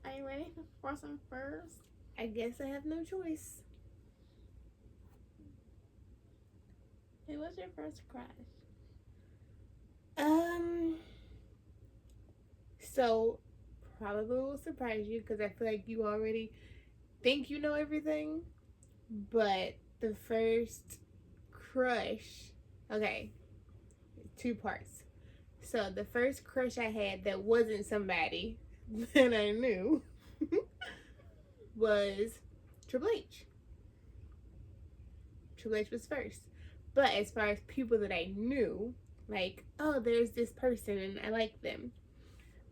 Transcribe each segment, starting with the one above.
Are you ready for some first? I guess I have no choice. Who was your first crush? So probably will surprise you because I feel like you already think you know everything. But the first crush, okay, two parts. So the first crush I had that wasn't somebody that I knew was Triple H. Triple H was first. But as far as people that I knew, like, oh, there's this person and I like them.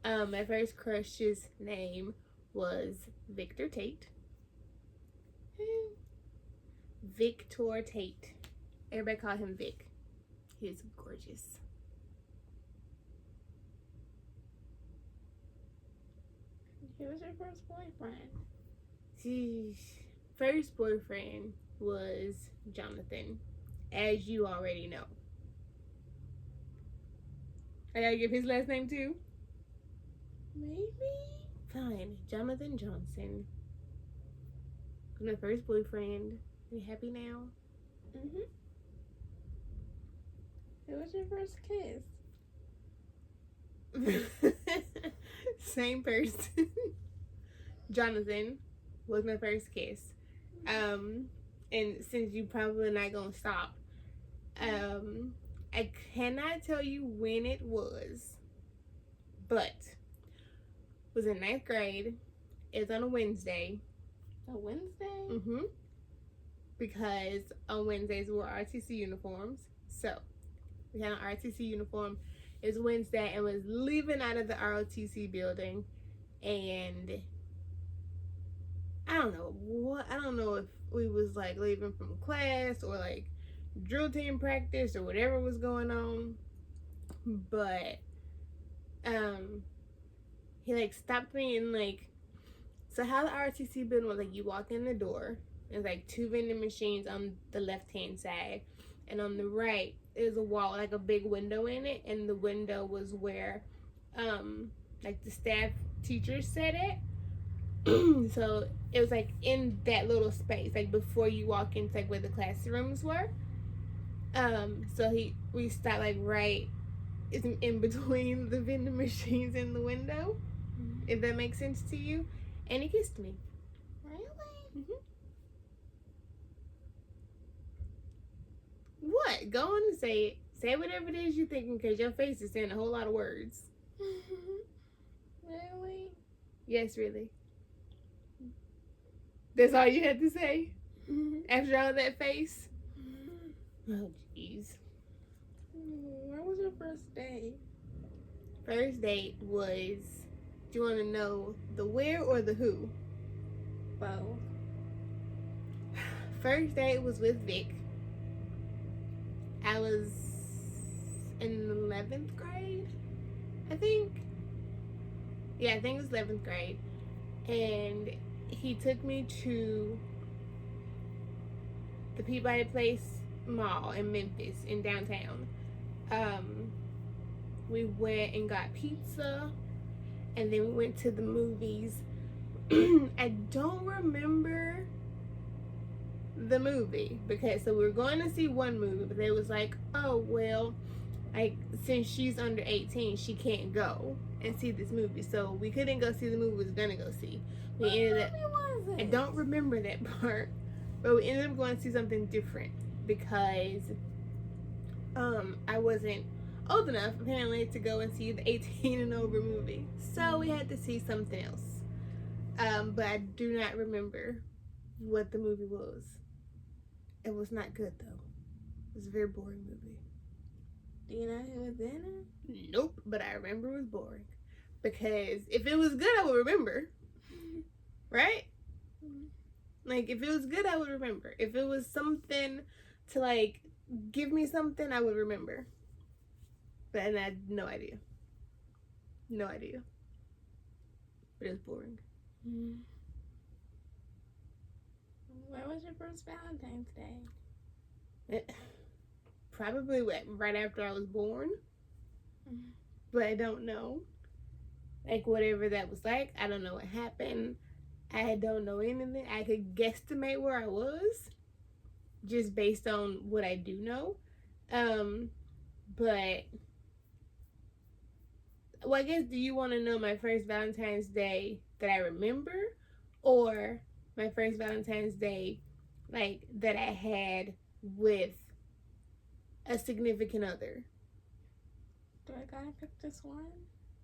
My first crush's name was Victor Tate. Victor Tate. Everybody call him Vic. He's gorgeous. Who was your first boyfriend? First boyfriend was Jonathan, as you already know. I gotta give his last name too. Maybe. Fine, Jonathan Johnson. My first boyfriend. Are you happy now? Mhm. Who was your first kiss? Same person. Jonathan was my first kiss. And since you probably not gonna stop, I cannot tell you when it was, but it was in 9th grade. It was on a Wednesday. A Wednesday? Mm-hmm. Because on Wednesdays we wore RTC uniforms. So we had an RTC uniform. It was Wednesday and was leaving out of the ROTC building, and I don't know if we was like leaving from class or like drill team practice or whatever was going on, but he like stopped me and like, so how the RTC building was, like, you walk in the door, there's like 2 vending machines on the left hand side, and on the right there's a wall, like a big window in it, and the window was where like the staff teachers sat at. So it was like in that little space, like before you walk into like where the classrooms were. So we stopped like right in between the vending machines and the window, if that makes sense to you, and he kissed me. Really? Mm-hmm. What? Go on and say it. Say whatever it is you're thinking, because your face is saying a whole lot of words. Really? Yes, really. That's all you had to say? After all that face? Oh, jeez. Where was your first date? First date was, do you want to know the where or the who? Both. First date was with Vic. I was in 11th grade, I think. Yeah, I think it was 11th grade. And he took me to the Peabody Place Mall in Memphis, in downtown. We went and got pizza, and then we went to the movies. I don't remember the movie, because so we were going to see one movie, but they was like, oh well, like since she's under 18 she can't go and see this movie, so we couldn't go see the movie we was gonna go see. We ended up, I don't remember that part, but we ended up going to see something different because I wasn't old enough apparently to go and see the 18 and over movie, so we had to see something else. But I do not remember what the movie was. It was not good though. It was a very boring movie. Do you know who was in it? Nope, but I remember it was boring. Because if it was good, I would remember. Right? Like, if it was good, I would remember. If it was something to, like, give me something, I would remember. But I had no idea. No idea. But it was boring. Where was your first Valentine's Day? Probably right after I was born. But I don't know. like whatever that was like. I don't know what happened. I don't know anything. I could guesstimate where I was just based on what I do know. But well, I guess, do you want to know my first Valentine's Day that I remember, or my first Valentine's Day like that I had with a significant other? Do I gotta pick this one?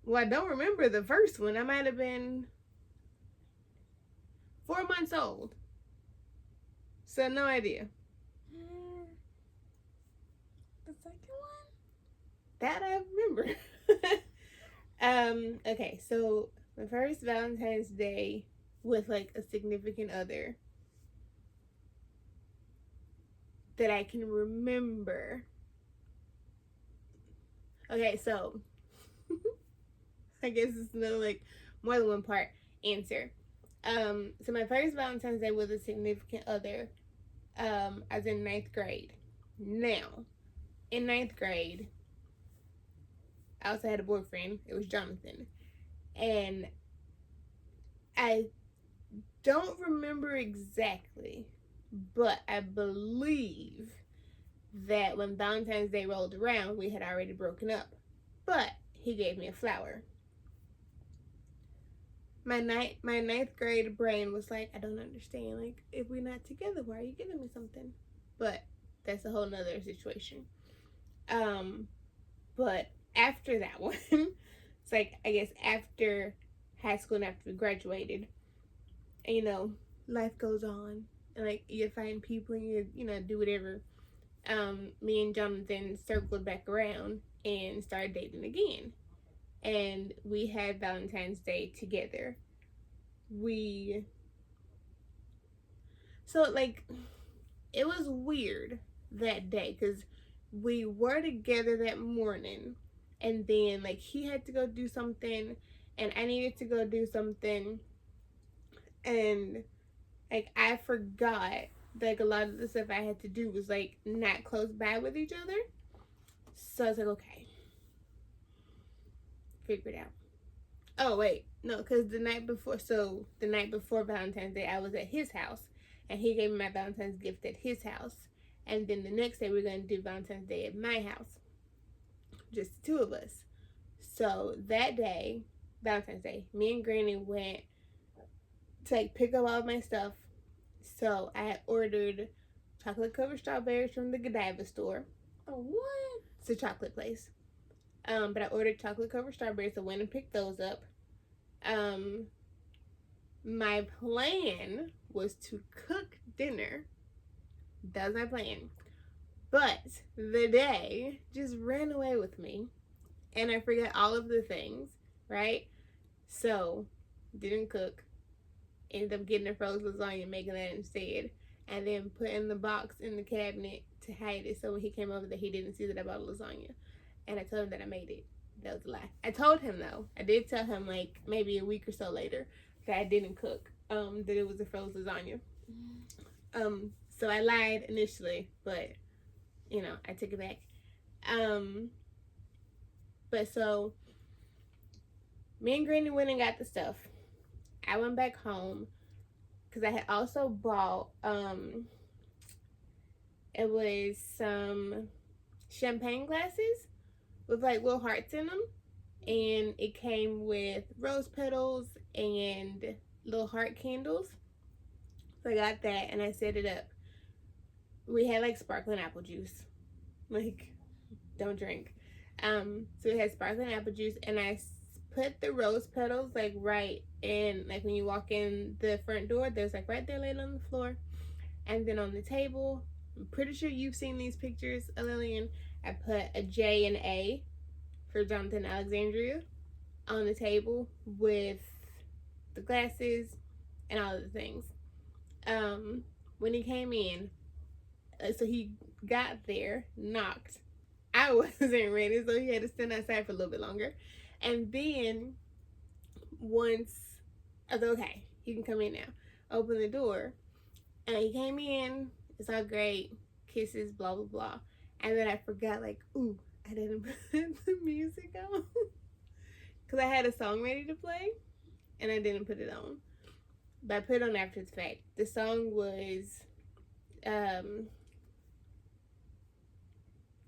Well, I don't remember the first one. I might have been 4 months old, so no idea. The second one? That I remember. Okay, so my first Valentine's Day with like a significant other that I can remember. Okay, so I guess it's another like more than one part answer. So my first Valentine's Day with a significant other, I was in 9th grade. Now, in 9th grade, I also had a boyfriend. It was Jonathan. And I don't remember exactly, but I believe that when Valentine's Day rolled around, we had already broken up. But he gave me a flower. My 9th grade brain was like, I don't understand. Like, if we're not together, why are you giving me something? But that's a whole nother situation. But after that one, it's like, I guess after high school and after we graduated, and, you know, life goes on, and like you find people and you know, do whatever. Me and Jonathan circled back around and started dating again, and we had Valentine's Day together. So like, it was weird that day because we were together that morning, and then like he had to go do something and I needed to go do something, and like I forgot like a lot of the stuff I had to do was like not close by with each other. So I was like, okay, figure it out. Oh wait, no, because the night before Valentine's Day, I was at his house, and he gave me my Valentine's gift at his house, and then the next day we're gonna do Valentine's Day at my house, just the two of us. So that day, Valentine's Day, me and Granny went to like pick up all of my stuff. So I had ordered chocolate covered strawberries from the Godiva store. Oh, what? It's a chocolate place. But I ordered chocolate covered strawberries. I went and picked those up. My plan was to cook dinner. That was my plan. But the day just ran away with me, and I forgot all of the things, right? So, didn't cook. Ended up getting a frozen lasagna and making that instead. And then putting the box in the cabinet to hide it, so when he came over that he didn't see that I bought a lasagna. And I told him that I made it. That was a lie. I told him though. I did tell him like maybe a week or so later that I didn't cook. That it was a frozen lasagna. So I lied initially, but you know, I took it back. But so me and Granny went and got the stuff. I went back home because I had also bought it was some champagne glasses with like little hearts in them, and it came with rose petals and little heart candles. So I got that and I set it up. We had like sparkling apple juice, like don't drink. So we had sparkling apple juice, and I put the rose petals like right in, like when you walk in the front door, there's like right there laying on the floor, and then on the table, I'm pretty sure you've seen these pictures, Lillian, I put a J and A for Jonathan Alexandria on the table with the glasses and all of the things. When he came in, so he got there, knocked. I wasn't ready, so he had to stand outside for a little bit longer. And then once I was like, okay, he can come in now. Open the door, and he came in. It's all great, kisses, blah blah blah. And then I forgot, like, ooh, I didn't put the music on. because I had a song ready to play, and I didn't put it on. But I put it on after the fact. The song was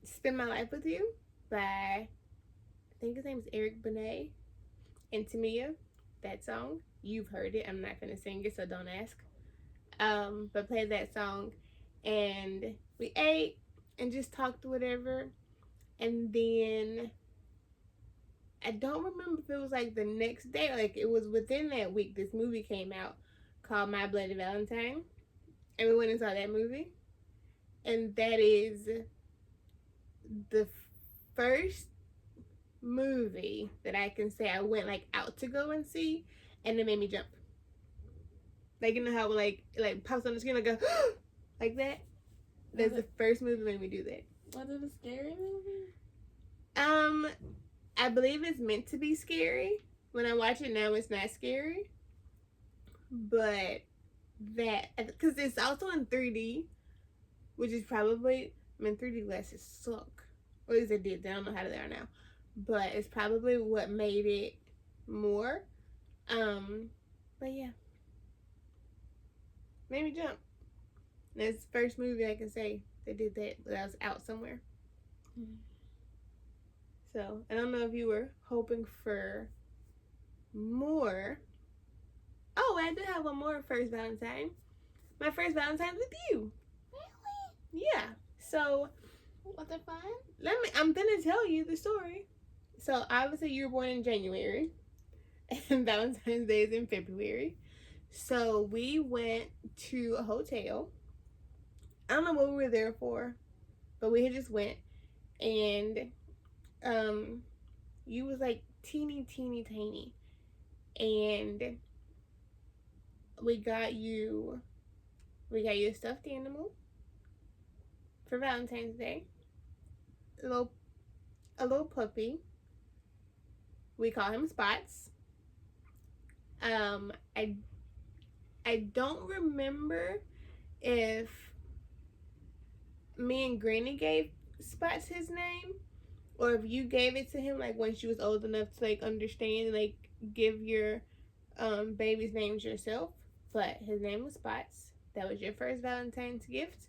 Spend My Life With You by, I think his name is Eric Benet and Tamia. That song, you've heard it. I'm not going to sing it, so don't ask. But played that song, and we ate and just talked whatever. And then I don't remember if it was like the next day or like it was within that week. This movie came out called My Bloody Valentine, and we went and saw that movie. And that is the first movie that I can say I went like out to go and see, and it made me jump. Like, you know how like pops on the screen, like go like that. That's the first movie that made me do that. Was it a scary movie? I believe it's meant to be scary. When I watch it now, it's not scary. But that, because it's also in 3D, which is probably, I mean, 3D glasses suck. Or at least they did. I don't know how they are now. But it's probably what made it more. But yeah. Made me jump. That's the first movie I can say they did that when I was out somewhere. Mm-hmm. So, I don't know if you were hoping for more. Oh, I did have one more first Valentine. My first Valentine with you. Really? Yeah. So, was it fun? I'm gonna tell you the story. So, obviously you were born in January, and Valentine's Day is in February. So, we went to a hotel. I don't know what we were there for, but we had just went, and you was like teeny tiny, and we got you a stuffed animal for Valentine's Day, a little puppy. We call him Spots. I don't remember if me and Granny gave Spots his name, or if you gave it to him like when she was old enough to like understand, like give your baby's names yourself. But his name was Spots. That was your first Valentine's gift.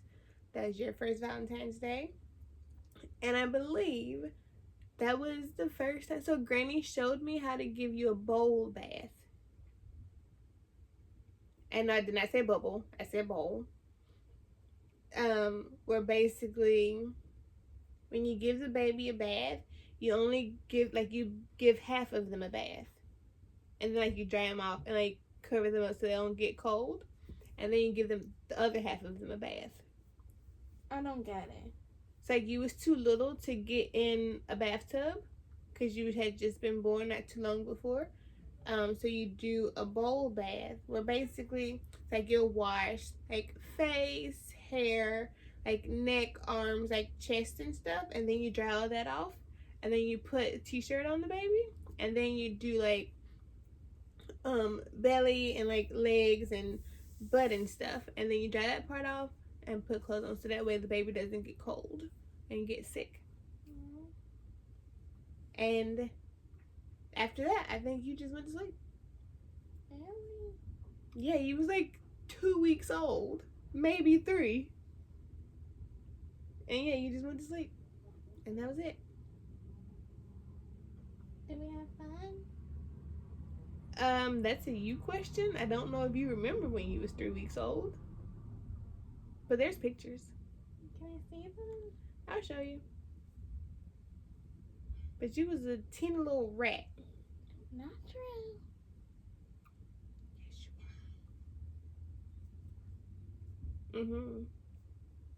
That was your first Valentine's Day. And I believe that was the first time. So Granny showed me how to give you a bowl bath. And I did not say bubble. I said bowl. Where basically when you give the baby a bath, you only give half of them a bath. And then like you dry them off and like cover them up so they don't get cold. And then you give them the other half of them a bath. I don't get it. It's like you was too little to get in a bathtub because you had just been born not too long before. So you do a bowl bath where basically it's like you'll wash like face, hair, like neck, arms, like chest and stuff, and then you dry all that off, and then you put a t-shirt on the baby, and then you do like belly and like legs and butt and stuff, and then you dry that part off and put clothes on so that way the baby doesn't get cold and get sick. And after that, I think you just went to sleep. Really? Yeah, you was like 2 weeks old, maybe 3. And yeah, you just went to sleep. And that was it. Did we have fun? That's a you question. I don't know if you remember when you was 3 weeks old. But there's pictures. Can I see them? I'll show you. But you was a teeny little rat. Not true. Yes, you were.